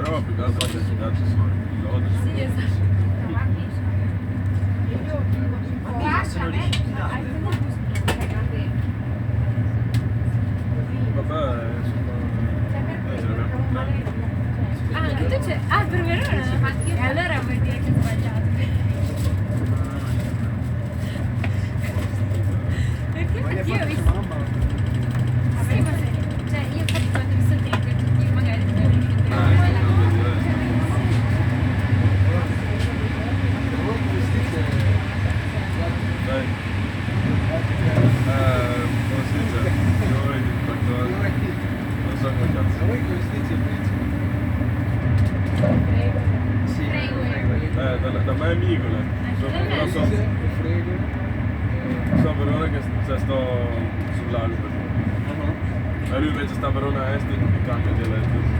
Però più che altro anche ci sono i lodi. Sì, esatto. Vabbè, insomma, ce l'abbiamo portato. Ah, che tu c'è? Ah, per Verona? E allora vuol dire che ho sbagliato. Perché io ho visto... Avrei cioè, io infatti quando ho visto il tempo, io magari ti avevo detto Dai. Come si dice? Noi di qualcosa. Non so come cazzo. Voi come si dice Prego. Sì, Prego. Da me è Migole. Da me? So, frego. so a Verona che sto sul lago. E lui invece sta a Verona Est e cambia dialetto.